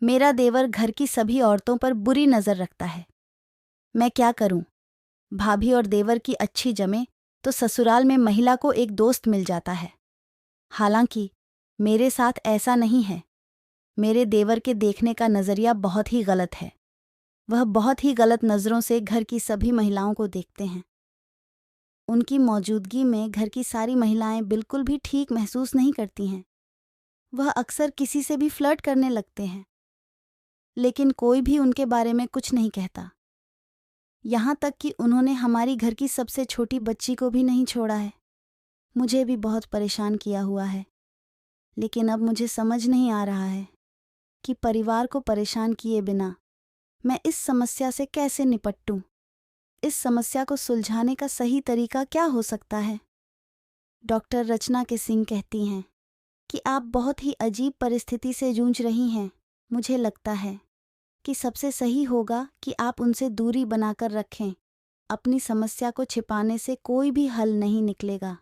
मेरा देवर घर की सभी औरतों पर बुरी नज़र रखता है। मैं क्या करूं? भाभी और देवर की अच्छी जमे तो ससुराल में महिला को एक दोस्त मिल जाता है। हालांकि मेरे साथ ऐसा नहीं है। मेरे देवर के देखने का नज़रिया बहुत ही गलत है। वह बहुत ही गलत नज़रों से घर की सभी महिलाओं को देखते हैं। उनकी मौजूदगी में घर की सारी महिलाएं बिल्कुल भी ठीक महसूस नहीं करती हैं। वह अक्सर किसी से भी फ्लर्ट करने लगते हैं, लेकिन कोई भी उनके बारे में कुछ नहीं कहता। यहाँ तक कि उन्होंने हमारी घर की सबसे छोटी बच्ची को भी नहीं छोड़ा है। मुझे भी बहुत परेशान किया हुआ है, लेकिन अब मुझे समझ नहीं आ रहा है कि परिवार को परेशान किए बिना मैं इस समस्या से कैसे निपटूं। इस समस्या को सुलझाने का सही तरीका क्या हो सकता है? डॉक्टर रचना के सिंह कहती हैं कि आप बहुत ही अजीब परिस्थिति से जूझ रही हैं। मुझे लगता है कि सबसे सही होगा कि आप उनसे दूरी बनाकर रखें। अपनी समस्या को छिपाने से कोई भी हल नहीं निकलेगा।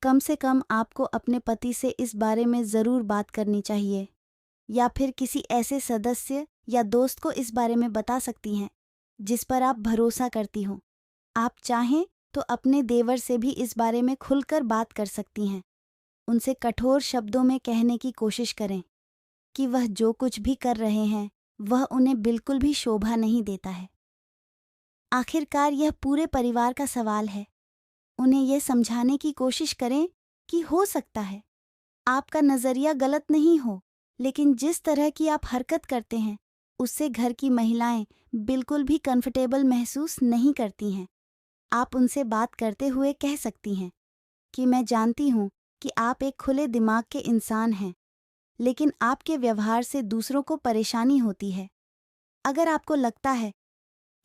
कम से कम आपको अपने पति से इस बारे में ज़रूर बात करनी चाहिए, या फिर किसी ऐसे सदस्य या दोस्त को इस बारे में बता सकती हैं जिस पर आप भरोसा करती हो। आप चाहें तो अपने देवर से भी इस बारे में खुलकर बात कर सकती हैं। उनसे कठोर शब्दों में कहने की कोशिश करें कि वह जो कुछ भी कर रहे हैं वह उन्हें बिल्कुल भी शोभा नहीं देता है। आखिरकार यह पूरे परिवार का सवाल है। उन्हें यह समझाने की कोशिश करें कि हो सकता है आपका नज़रिया गलत नहीं हो, लेकिन जिस तरह की आप हरकत करते हैं उससे घर की महिलाएं बिल्कुल भी कंफर्टेबल महसूस नहीं करती हैं। आप उनसे बात करते हुए कह सकती हैं कि मैं जानती हूँ कि आप एक खुले दिमाग के इंसान हैं, लेकिन आपके व्यवहार से दूसरों को परेशानी होती है। अगर आपको लगता है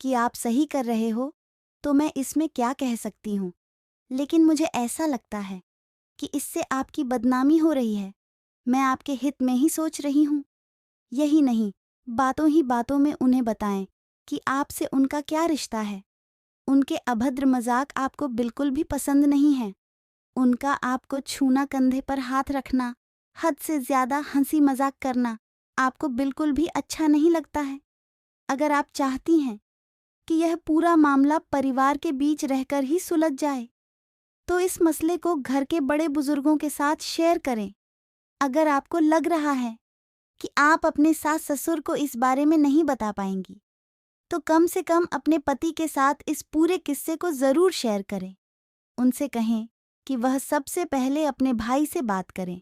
कि आप सही कर रहे हो तो मैं इसमें क्या कह सकती हूँ, लेकिन मुझे ऐसा लगता है कि इससे आपकी बदनामी हो रही है। मैं आपके हित में ही सोच रही हूँ। यही नहीं, बातों ही बातों में उन्हें बताएं कि आपसे उनका क्या रिश्ता है। उनके अभद्र मजाक आपको बिल्कुल भी पसंद नहीं है। उनका आपको छूना, कंधे पर हाथ रखना, हद से ज़्यादा हंसी मजाक करना आपको बिल्कुल भी अच्छा नहीं लगता है। अगर आप चाहती हैं कि यह पूरा मामला परिवार के बीच रहकर ही सुलझ जाए, तो इस मसले को घर के बड़े बुजुर्गों के साथ शेयर करें। अगर आपको लग रहा है कि आप अपने सास ससुर को इस बारे में नहीं बता पाएंगी, तो कम से कम अपने पति के साथ इस पूरे किस्से को ज़रूर शेयर करें। उनसे कहें कि वह सबसे पहले अपने भाई से बात करें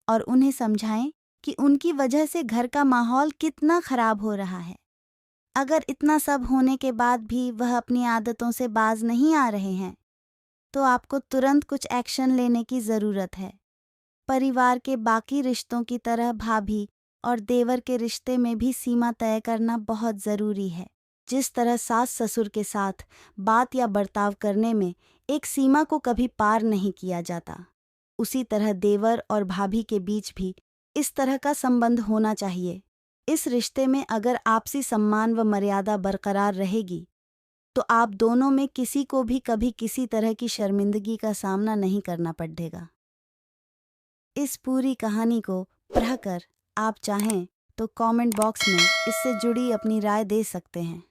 और उन्हें समझाएं कि उनकी वजह से घर का माहौल कितना खराब हो रहा है। अगर इतना सब होने के बाद भी वह अपनी आदतों से बाज नहीं आ रहे हैं, तो आपको तुरंत कुछ एक्शन लेने की ज़रूरत है। परिवार के बाकी रिश्तों की तरह भाभी और देवर के रिश्ते में भी सीमा तय करना बहुत ज़रूरी है। जिस तरह सास ससुर के साथ बात या बर्ताव करने में एक सीमा को कभी पार नहीं किया जाता, उसी तरह देवर और भाभी के बीच भी इस तरह का संबंध होना चाहिए। इस रिश्ते में अगर आपसी सम्मान व मर्यादा बरकरार रहेगी, तो आप दोनों में किसी को भी कभी किसी तरह की शर्मिंदगी का सामना नहीं करना पड़ेगा। इस पूरी कहानी को पढ़कर आप चाहें तो कमेंट बॉक्स में इससे जुड़ी अपनी राय दे सकते हैं।